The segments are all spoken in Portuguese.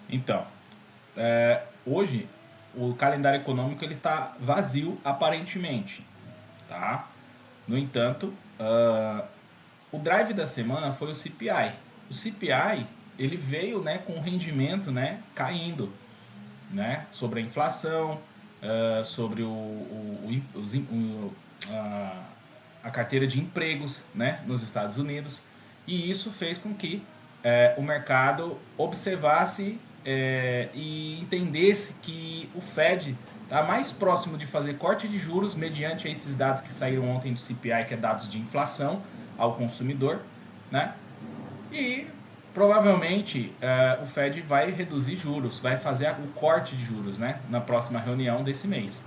Então, hoje o calendário econômico ele está vazio aparentemente, tá? No entanto, o drive da semana foi o CPI. O CPI ele veio, né, com o rendimento, né, caindo, né, sobre a inflação, sobre a carteira de empregos, né, nos Estados Unidos, e isso fez com que o mercado observasse e entendesse que o Fed está mais próximo de fazer corte de juros mediante esses dados que saíram ontem do CPI, que é dados de inflação ao consumidor, né? E provavelmente o Fed vai reduzir juros, vai fazer o corte de juros, né, na próxima reunião desse mês.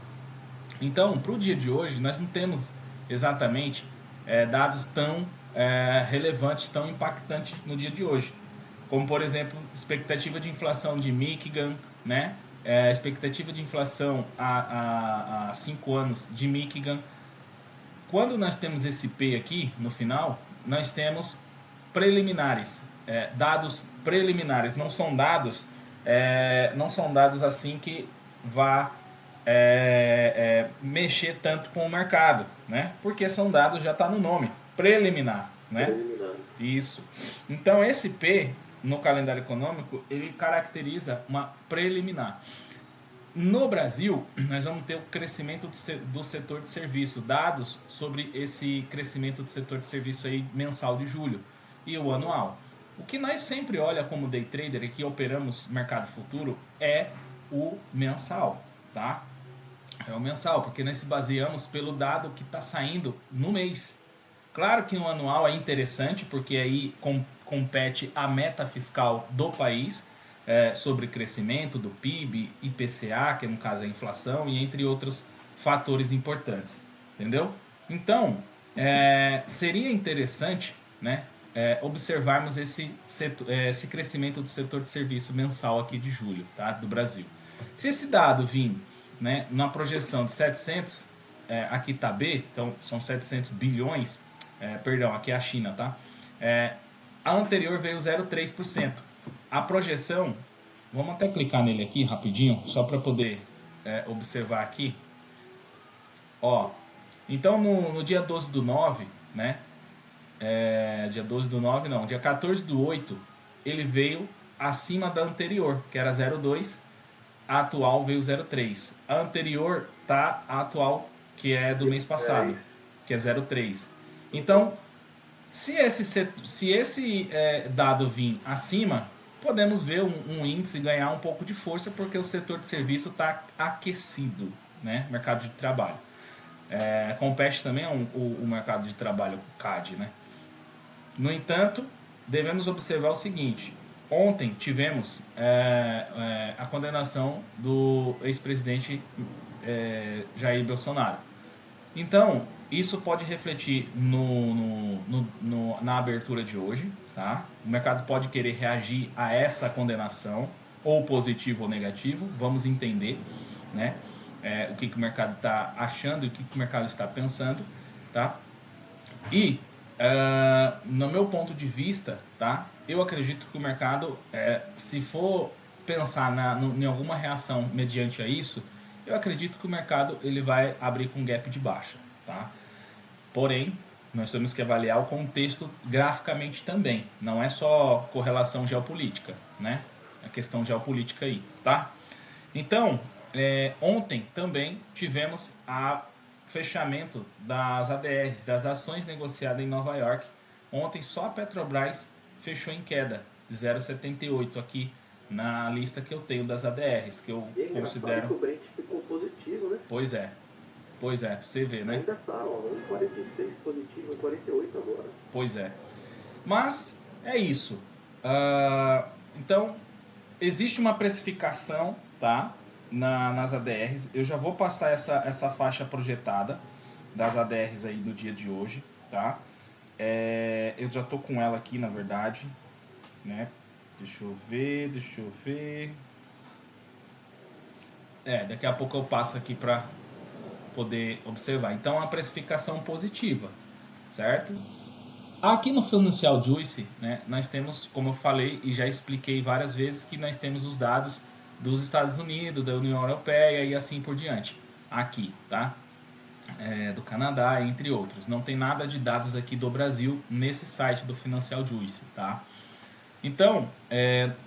Então, para o dia de hoje, nós não temos exatamente dados tão relevantes, tão impactantes no dia de hoje. Como, por exemplo, expectativa de inflação de Michigan, né? Expectativa de inflação há 5 anos de Michigan. Quando nós temos esse P aqui no final, nós temos preliminares, dados preliminares, não são dados assim que vá mexer tanto com o mercado, né? Porque são dados, já está no nome, preliminar, né? Preliminares. Isso. Então esse P no calendário econômico ele caracteriza uma preliminar. No Brasil, nós vamos ter o crescimento do setor de serviço, dados sobre esse crescimento do setor de serviço aí mensal de julho e o anual. O que nós sempre olha como day trader e que operamos mercado futuro é o mensal, tá? É o mensal, porque nós se baseamos pelo dado que está saindo no mês. Claro que no anual é interessante, porque aí compete a meta fiscal do país sobre crescimento do PIB, IPCA, que no caso é a inflação, e entre outros fatores importantes. Entendeu? Então, seria interessante, né, observarmos esse crescimento do setor de serviço mensal aqui de julho, tá, do Brasil. Se esse dado vir, né, na projeção de 700, aqui está B, então são 700 bilhões, perdão, aqui é a China, tá? A anterior veio 0,3%. A projeção, vamos até clicar nele aqui rapidinho, só para poder observar aqui. Ó, então no dia 12 do 9, né? Dia 12 do 9 não, dia 14 do 8, ele veio acima da anterior, que era 0,2, a atual veio 0,3. A anterior tá a atual, que é do mês É passado, isso. que é 0,3. Uhum. Então, se esse dado vir acima, podemos ver um índice ganhar um pouco de força, porque o setor de serviço está aquecido, né? Mercado de trabalho. Compete também o mercado de trabalho, o CAD, né? No entanto, devemos observar o seguinte: ontem tivemos a condenação do ex-presidente Jair Bolsonaro. Então, isso pode refletir na abertura de hoje. Tá? O mercado pode querer reagir a essa condenação, ou positivo ou negativo, vamos entender, né? O que o mercado está achando e o que o mercado está pensando. Tá? E, no meu ponto de vista, tá? Eu acredito que o mercado, se for pensar em alguma reação mediante a isso, eu acredito que o mercado ele vai abrir com gap de baixa. Tá? Porém, nós temos que avaliar o contexto graficamente também. Não é só correlação geopolítica, né? A questão geopolítica aí, tá? Então, ontem também tivemos a fechamento das ADRs, das ações negociadas em Nova York. Ontem só a Petrobras fechou em queda de 0,78 aqui na lista que eu tenho das ADRs, que eu E é engraçado considero. que o Brent ficou positivo, né? Pois é, pois é, pra você ver, né? Ainda tá, ó, 1,46 positivo, 1,48 agora. Pois é. Mas é isso. Então, existe uma precificação, tá? Nas ADRs. Eu já vou passar essa faixa projetada das ADRs aí no dia de hoje, tá? Eu já tô com ela aqui, na verdade, né? Deixa eu ver, deixa eu ver. Daqui a pouco eu passo aqui para poder observar. Então, a precificação positiva, certo? Aqui no Financial Juice, né, nós temos, como eu falei e já expliquei várias vezes, que nós temos os dados dos Estados Unidos, da União Europeia e assim por diante. Aqui, tá? Do Canadá, entre outros. Não tem nada de dados aqui do Brasil nesse site do Financial Juice, tá? Então,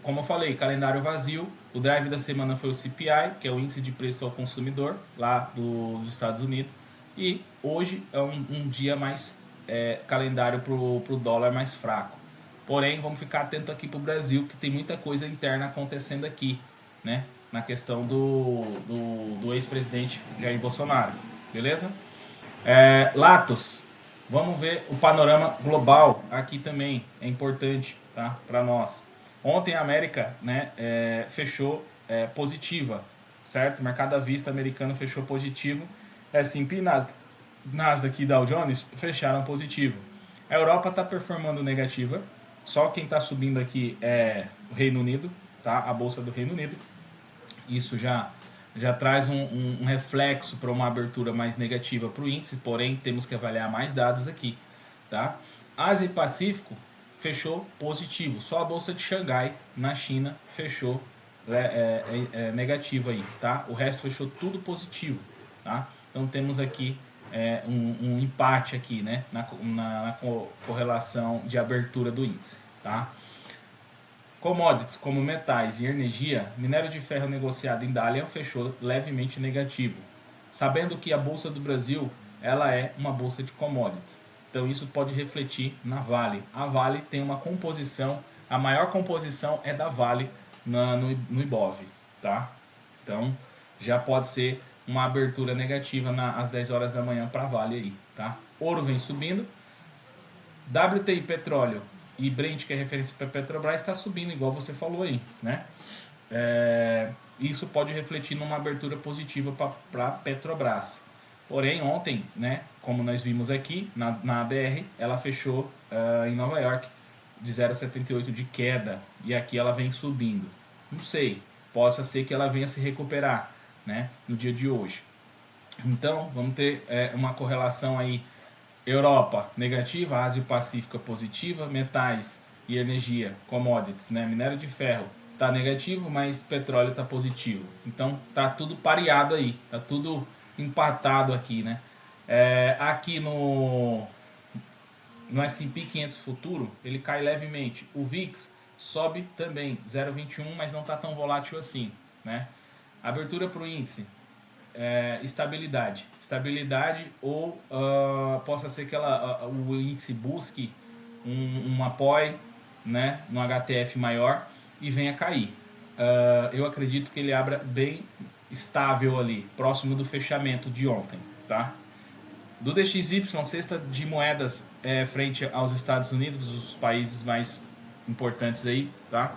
como eu falei, calendário vazio. O drive da semana foi o CPI, que é o índice de preço ao consumidor lá dos Estados Unidos. E hoje é um dia mais calendário para o dólar mais fraco. Porém, vamos ficar atento aqui para o Brasil, que tem muita coisa interna acontecendo aqui, né? Na questão do ex-presidente Jair Bolsonaro. Beleza? Latos, vamos ver o panorama global aqui também, é importante, tá, para nós. Ontem a América, né, fechou positiva, certo? O mercado à vista americano fechou positivo, S&P e Nasdaq e Dow Jones fecharam positivo. A Europa está performando negativa, só quem está subindo aqui é o Reino Unido, tá? A bolsa do Reino Unido. Isso já traz um reflexo para uma abertura mais negativa para o índice, porém temos que avaliar mais dados aqui, tá? Ásia e Pacífico fechou positivo, só a bolsa de Xangai na China fechou negativa aí, tá? O resto fechou tudo positivo, tá? Então temos aqui um empate aqui, né, na correlação de abertura do índice, tá? Commodities como metais e energia, minério de ferro negociado em Dalian fechou levemente negativo, sabendo que a Bolsa do Brasil ela é uma bolsa de commodities. Então isso pode refletir na Vale. A Vale tem uma composição, a maior composição é da Vale no Ibov, tá? Então já pode ser uma abertura negativa às 10 horas da manhã para a Vale aí, tá? Ouro vem subindo, WTI petróleo e Brent, que é referência para Petrobras, está subindo, igual você falou aí, né? Isso pode refletir numa abertura positiva para Petrobras. Porém, ontem, né, como nós vimos aqui, na ADR, ela fechou em Nova York de 0,78 de queda, e aqui ela vem subindo. Não sei, possa ser que ela venha se recuperar, né, no dia de hoje. Então, vamos ter uma correlação aí. Europa negativa, Ásia e Pacífica positiva, metais e energia, commodities, né? Minério de ferro está negativo, mas petróleo está positivo. Então tá tudo pareado aí, tá tudo empatado aqui, né? Aqui no S&P 500 futuro ele cai levemente. O VIX sobe também 0,21, mas não está tão volátil assim, né? Abertura para o índice. Estabilidade ou possa ser que o índice busque um apoio, né, no HTF maior e venha cair. Eu acredito que ele abra bem estável ali, próximo do fechamento de ontem, tá? Do DXY, cesta de moedas frente aos Estados Unidos, os países mais importantes aí, tá?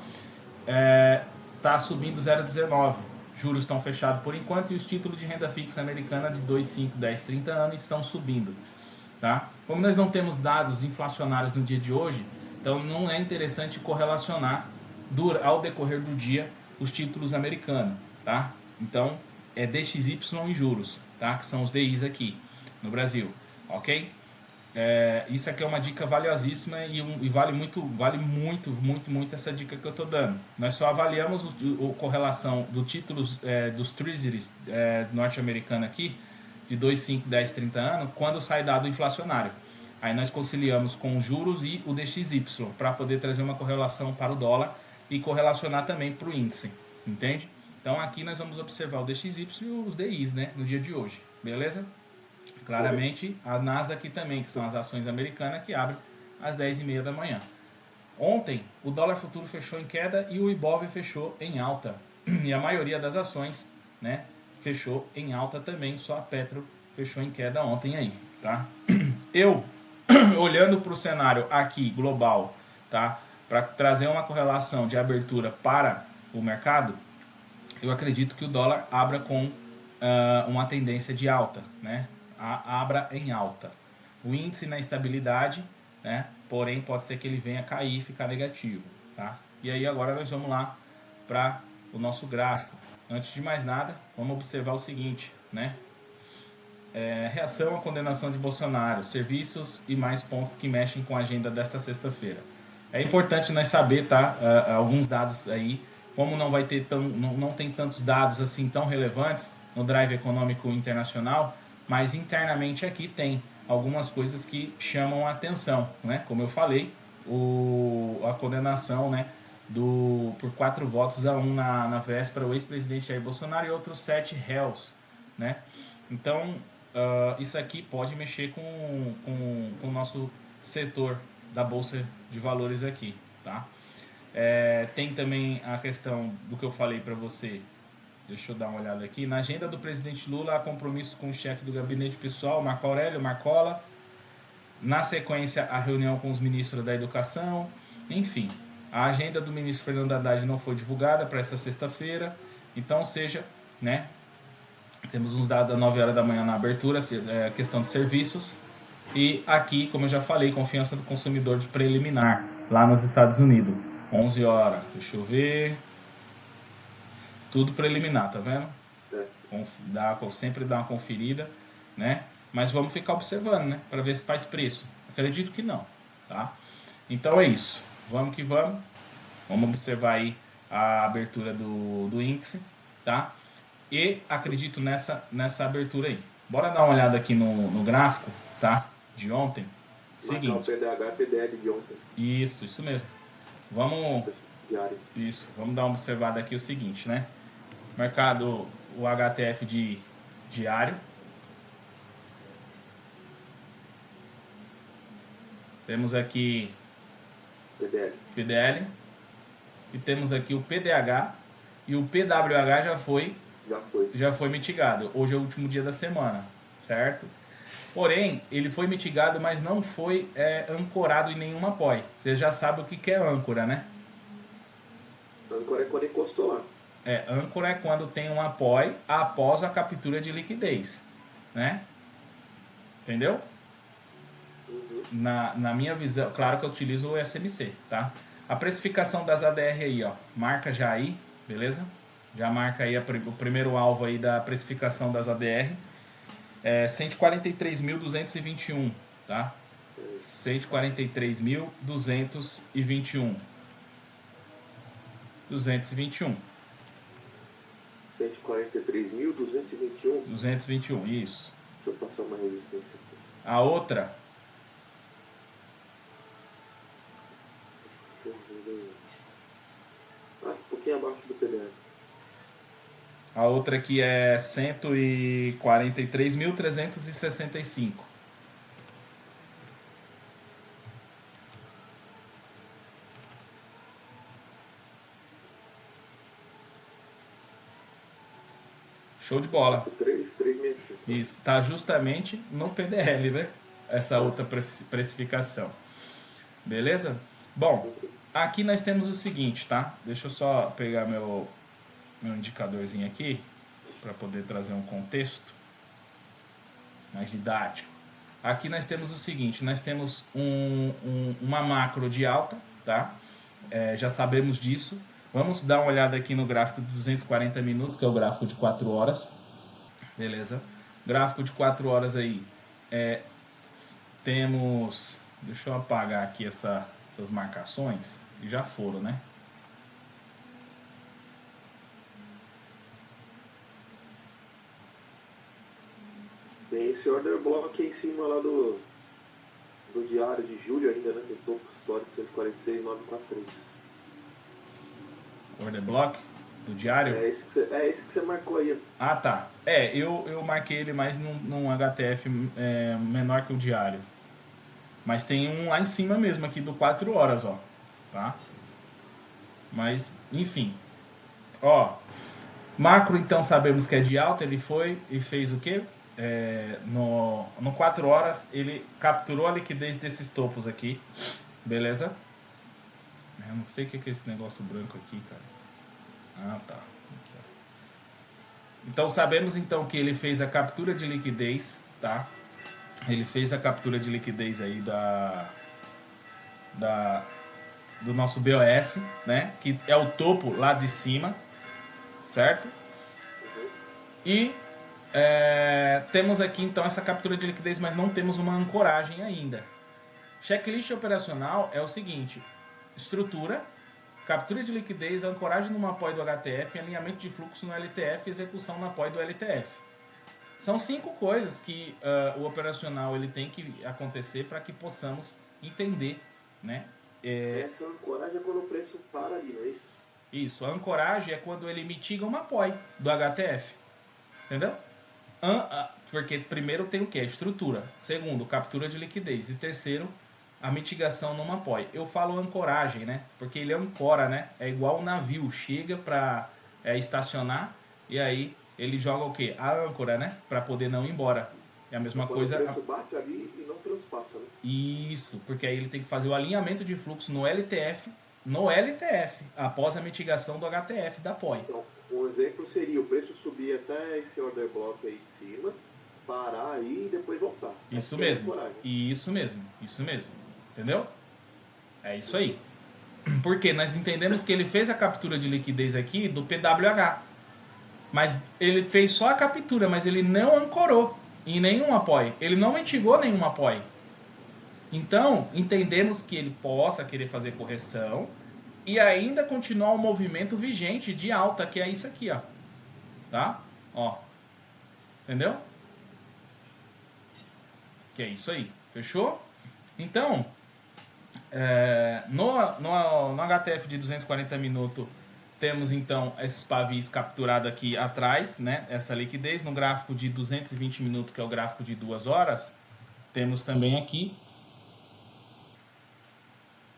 Tá subindo 0,19. Juros estão fechados por enquanto e os títulos de renda fixa americana de 2, 5, 10, 30 anos estão subindo, tá? Como nós não temos dados inflacionários no dia de hoje, então não é interessante correlacionar ao decorrer do dia os títulos americanos, tá? Então é DXY e juros, tá? Que são os DIs aqui no Brasil, ok? Isso aqui é uma dica valiosíssima e vale muito essa dica que eu estou dando. Nós só avaliamos a correlação dos títulos dos Treasuries norte-americanos aqui, de 2, 5, 10, 30 anos, quando sai dado inflacionário. Aí nós conciliamos com os juros e o DXY, para poder trazer uma correlação para o dólar e correlacionar também para o índice, entende? Então aqui nós vamos observar o DXY e os DIs, né, no dia de hoje, beleza? Claramente a Nasdaq aqui também, que são as ações americanas que abrem às 10h30 da manhã. Ontem o dólar futuro fechou em queda e o Ibov fechou em alta. E a maioria das ações, né, fechou em alta também, só a Petro fechou em queda ontem aí, tá? Eu, olhando para o cenário aqui global, tá, para trazer uma correlação de abertura para o mercado, eu acredito que o dólar abra com uma tendência de alta, né? Abra em alta. O índice na estabilidade, né? Porém pode ser que ele venha cair e ficar negativo, tá? E aí agora nós vamos lá para o nosso gráfico. Antes de mais nada, vamos observar o seguinte, né? reação à condenação de Bolsonaro, serviços e mais pontos que mexem com a agenda desta sexta-feira. É importante nós saber, tá? Alguns dados aí, como não vai ter não tem tantos dados assim tão relevantes no Drive Econômico Internacional, mas internamente aqui tem algumas coisas que chamam a atenção, né? Como eu falei, a condenação, né? Por 4 votos a 1 na véspera, o ex-presidente Jair Bolsonaro e outros 7 réus, né? Então, isso aqui pode mexer com o nosso setor da Bolsa de Valores aqui, tá? Tem também a questão do que eu falei para você. Deixa eu dar uma olhada aqui. Na agenda do presidente Lula, há compromissos com o chefe do gabinete pessoal, Marco Aurélio Marcola. Na sequência, a reunião com os ministros da Educação. Enfim, a agenda do ministro Fernando Haddad não foi divulgada para essa sexta-feira. Então, ou seja, né, temos uns dados às 9 horas da manhã na abertura, questão de serviços. E aqui, como eu já falei, confiança do consumidor de preliminar, lá nos Estados Unidos. 11 horas, deixa eu ver. Tudo preliminar, tá vendo? Sempre dá uma conferida, né? Mas vamos ficar observando, né? Para ver se faz preço. Acredito que não, tá? Então é isso. Vamos que vamos. Vamos observar aí a abertura do índice, tá? E acredito nessa abertura aí. Bora dar uma olhada aqui no gráfico, tá? De ontem. Seguinte. O PDH e PDL de ontem. Isso mesmo. Vamos dar uma observada aqui o seguinte, né? Mercado, o HTF de diário. Temos aqui PDL. E temos aqui o PDH. E o PWH já foi mitigado. Hoje é o último dia da semana, certo? Porém, ele foi mitigado, mas não foi ancorado em nenhuma POI. Você já sabe o que é âncora, né? Âncora é quando encostou lá. Âncora é quando tem uma POI após a captura de liquidez, né? Entendeu? Uhum. Na minha visão, claro que eu utilizo o SMC, tá? A precificação das ADR aí, ó, marca já aí, beleza? Já marca aí o primeiro alvo aí da precificação das ADR. 143.221, tá? 143.221. 221. 143.221? 221, isso. Deixa eu passar uma resistência aqui. A outra... um pouquinho abaixo do PDL. A outra aqui é 143.365. Show de bola. 365. Isso, está justamente no PDL, né? Essa outra precificação. Beleza? Bom, aqui nós temos o seguinte, tá? Deixa eu só pegar meu indicadorzinho aqui para poder trazer um contexto mais didático. Aqui nós temos o seguinte, nós temos uma macro de alta, tá? Já sabemos disso. Vamos dar uma olhada aqui no gráfico de 240 minutos, que é o gráfico de 4 horas. Beleza? Gráfico de 4 horas aí. Temos... Deixa eu apagar aqui essas marcações. Que já foram, né? Tem esse order block aí em cima lá do diário de julho ainda, né? Tem topo histórico 146,943. Order block do diário? É esse que você marcou aí. Ah, tá. Eu marquei ele mais num HTF menor que o diário. Mas tem um lá em cima mesmo, aqui do 4 horas, ó. Tá? Mas, enfim. Ó. Macro, então, sabemos que é de alta. Ele foi e fez o quê? No 4 horas, ele capturou a liquidez desses topos aqui. Beleza? Eu não sei o que é esse negócio branco aqui, cara. Ah, tá. Aqui, então, sabemos então que ele fez a captura de liquidez, tá? Ele fez a captura de liquidez aí do nosso BOS, né? Que é o topo lá de cima, certo? E Temos aqui então essa captura de liquidez, mas não temos uma ancoragem ainda. Checklist operacional é o seguinte: estrutura, captura de liquidez, ancoragem numa apoio do HTF, alinhamento de fluxo no LTF, execução na apoio do LTF. São 5 coisas que o operacional ele tem que acontecer para que possamos entender, né? Essa ancoragem é quando o preço para ali, não é isso? Isso, a ancoragem é quando ele mitiga uma apoio do HTF, entendeu? Porque primeiro tem o que? A estrutura. Segundo, captura de liquidez. E terceiro, a mitigação numa apoio. Eu falo ancoragem, né? Porque ele ancora, né? É igual um navio. Chega para estacionar e aí ele joga o quê? A âncora, né? Para poder não ir embora. É a mesma Quando coisa. o preço bate ali e não transpassa, né? Isso, porque aí ele tem que fazer o alinhamento de fluxo no LTF, após a mitigação do HTF da POI. Então, um exemplo seria o preço subir até esse order block aí de cima, parar aí e depois voltar. Isso mesmo. Isso mesmo. Entendeu? É isso aí. Porque nós entendemos que ele fez a captura de liquidez aqui do PWH. Mas ele fez só a captura, mas ele não ancorou em nenhum apoio. Ele não mitigou nenhum apoio. Então, entendemos que ele possa querer fazer correção e ainda continuar o movimento vigente de alta, que é isso aqui, ó. Tá? Ó. Entendeu? Que é isso aí. Fechou? Então, no HTF de 240 minutos, temos então esses pavis capturados aqui atrás, né? Essa liquidez. No gráfico de 220 minutos, que é o gráfico de 2 horas, temos também aqui,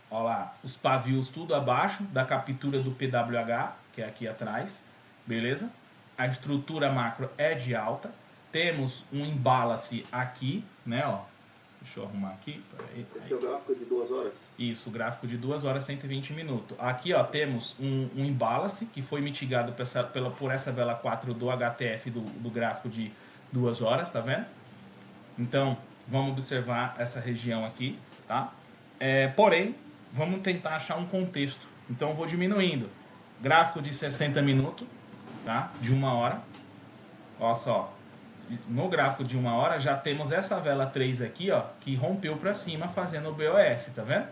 ó lá, os pavios tudo abaixo da captura do PWH, que é aqui atrás, beleza? A estrutura macro é de alta. Temos um imbalance aqui, né, ó. Deixa eu arrumar aqui. Esse é o gráfico de 2 horas? Isso, gráfico de 2 horas, 120 minutos. Aqui, ó, temos um imbalance que foi mitigado por essa vela 4 do HTF do gráfico de 2 horas, tá vendo? Então, vamos observar essa região aqui, tá? Porém, vamos tentar achar um contexto. Então, eu vou diminuindo. Gráfico de 60 minutos, tá? De 1 hora. Olha só. No gráfico de 1 hora já temos essa vela 3 aqui, ó, que rompeu para cima fazendo o BOS, tá vendo?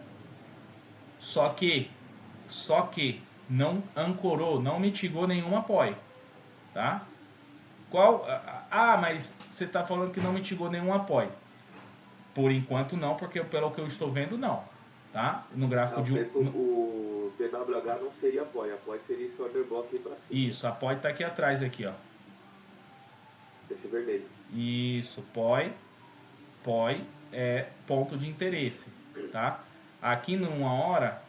Só que não ancorou, não mitigou nenhum apoio, tá? Mas você tá falando que não mitigou nenhum apoio. Por enquanto não, porque pelo que eu estou vendo não, tá? No gráfico o PWH não seria apoio seria esse order block aí para cima. Isso, apoio tá aqui atrás aqui, ó. Esse vermelho. Isso, POI é ponto de interesse, tá? Aqui no 1 hora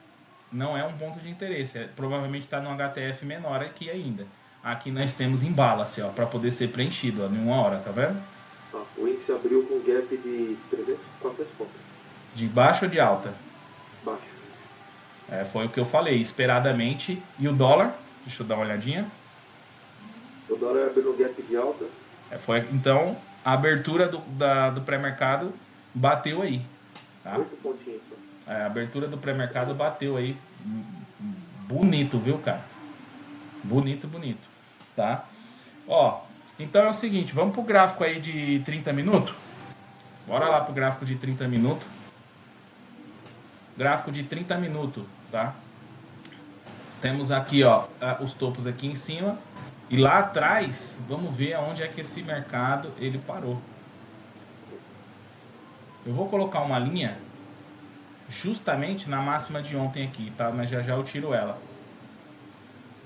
não é um ponto de interesse, provavelmente está no HTF menor aqui ainda. Aqui nós temos imbalance, ó, para poder ser preenchido, ó, em 1 hora, tá vendo? O índice abriu com gap de 300, 400 pontos. De baixo ou de alta? Baixo. Foi o que eu falei, esperadamente. E o dólar? Deixa eu dar uma olhadinha. O dólar abriu no gap de alta. Então, a abertura do pré-mercado bateu aí. Tá? 8 pontinhos. A abertura do pré-mercado bateu aí. Bonito, viu, cara? Bonito. Tá? Ó, então é o seguinte, vamos pro gráfico aí de 30 minutos? Bora lá pro gráfico de 30 minutos. Gráfico de 30 minutos, tá? Temos aqui, ó, os topos aqui em cima. E lá atrás, vamos ver aonde é que esse mercado ele parou. Eu vou colocar uma linha justamente na máxima de ontem aqui, tá? Mas já eu tiro ela.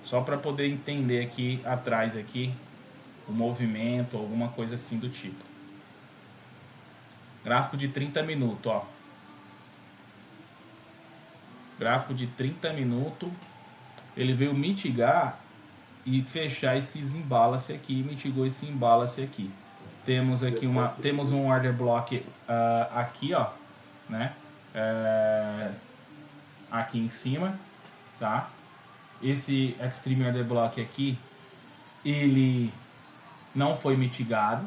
Só para poder entender aqui atrás aqui o movimento, alguma coisa assim do tipo. Gráfico de 30 minutos, ó. Gráfico de 30 minutos. Ele veio mitigar e fechar esses imbalance aqui, mitigou esse imbalance aqui. Temos aqui temos um order block aqui, ó, né? Aqui em cima, tá? Esse extreme order block aqui, ele não foi mitigado,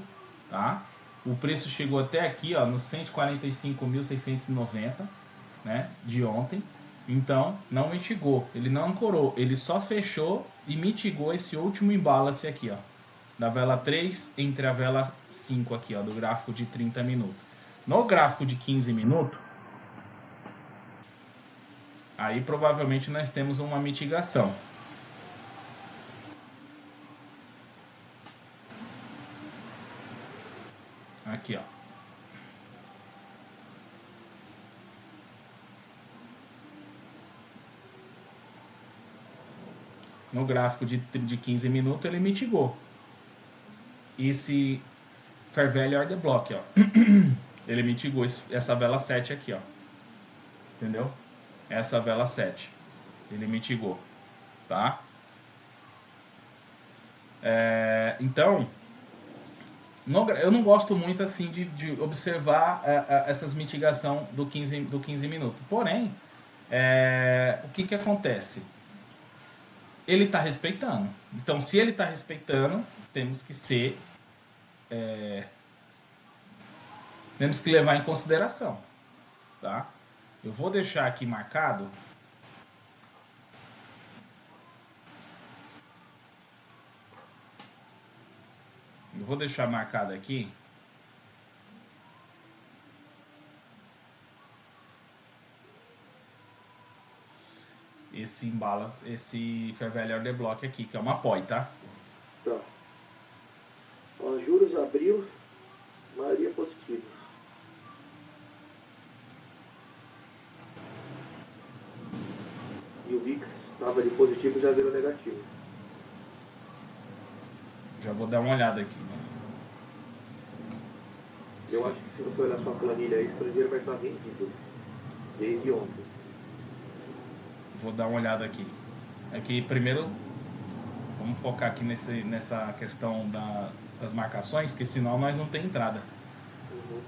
tá? O preço chegou até aqui, ó, nos 145.690, né, de ontem. Então, não mitigou, ele não ancorou, ele só fechou e mitigou esse último imbalance aqui, ó, da vela 3 entre a vela 5 aqui, ó, do gráfico de 30 minutos. No gráfico de 15 minutos, aí provavelmente nós temos uma mitigação. Aqui, ó. No gráfico de 15 minutos ele mitigou. Esse Fair Value Order Block, ó. Ele mitigou essa vela 7 aqui, ó. Entendeu? Essa vela 7. Ele mitigou. Tá? Então, eu não gosto muito assim de observar essas mitigação do 15 minutos. Porém, o que acontece? Ele está respeitando. Então, se ele está respeitando, temos que ser... temos que levar em consideração. Tá? Eu vou deixar aqui marcado. Eu vou deixar marcado aqui. Esse imbalance, esse Fair Value Order Block aqui, que é uma POI, tá? Tá. Ó, juros abril, maioria positiva. E o VIX estava de positivo e já virou negativo. Já vou dar uma olhada aqui. Né? Eu acho que se você olhar sua planilha aí, estrangeiro vai estar vendido. Desde ontem. Vou dar uma olhada aqui. Aqui primeiro, vamos focar aqui nessa questão das marcações, que senão nós não tem entrada. Uhum.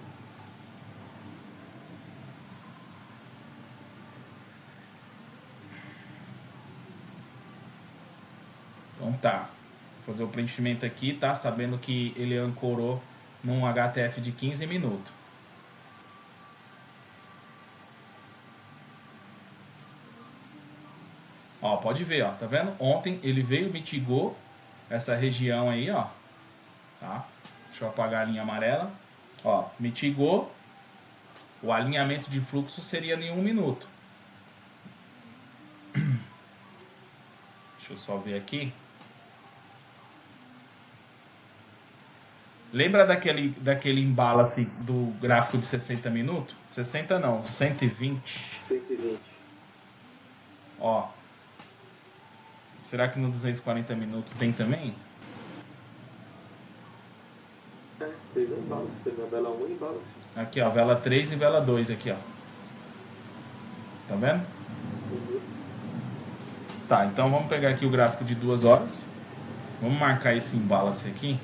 Então tá. Vou fazer o preenchimento aqui, tá? Sabendo que ele ancorou num HTF de 15 minutos. Ó, pode ver, ó, tá vendo? Ontem ele veio, mitigou essa região aí, ó. Tá? Deixa eu apagar a linha amarela. Ó, mitigou. O alinhamento de fluxo seria em 1 minuto. Deixa eu só ver aqui. Lembra daquele imbalance do gráfico de 60 minutos? 60 não, 120. 120. Ó. Será que no 240 minutos tem também? Teve um balance. Teve a vela 1 e balance. Aqui, ó, vela 3 e vela 2 aqui, ó. Tá vendo? Uhum. Tá, então vamos pegar aqui o gráfico de 2 horas. Vamos marcar esse imbalance aqui.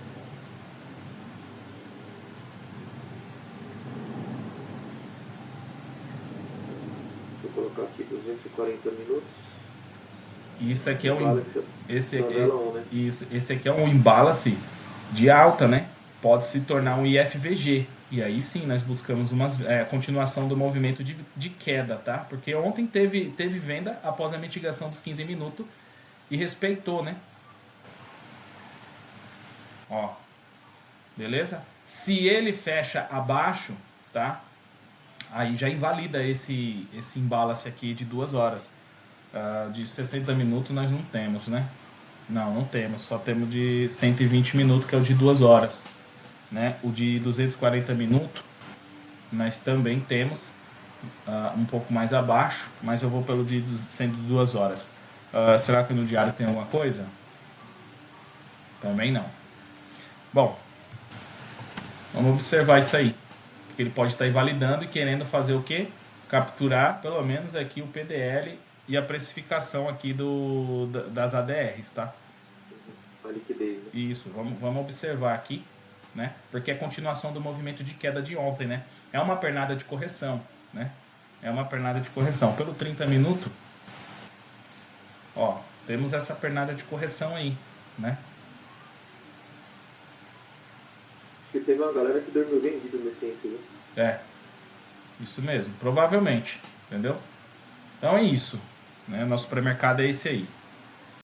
Vou colocar aqui 240 minutos. E isso aqui é esse aqui é um imbalance de alta, né? Pode se tornar um IFVG. E aí sim nós buscamos uma continuação do movimento de queda, tá? Porque ontem teve venda após a mitigação dos 15 minutos e respeitou, né? Ó, beleza? Se ele fecha abaixo, tá? Aí já invalida esse imbalance aqui de 2 horas. De 60 minutos nós não temos, né? Não temos. Só temos de 120 minutos, que é o de 2 horas. Né? O de 240 minutos nós também temos um pouco mais abaixo, mas eu vou pelo de 102 horas. Será que no diário tem alguma coisa? Também não. Bom, vamos observar isso aí. Porque ele pode estar invalidando e querendo fazer o quê? Capturar pelo menos aqui o PDL e a precificação aqui das ADRs, tá? A liquidez, né? Isso, vamos observar aqui, né? Porque é a continuação do movimento de queda de ontem, né? É uma pernada de correção, né? É uma pernada de correção. Pelo 30 minutos, ó, temos essa pernada de correção aí, né? Porque teve uma galera que dormiu vendido nesse índice, né? Isso mesmo, provavelmente, entendeu? Então é isso, né? Nosso pré-mercado é esse aí.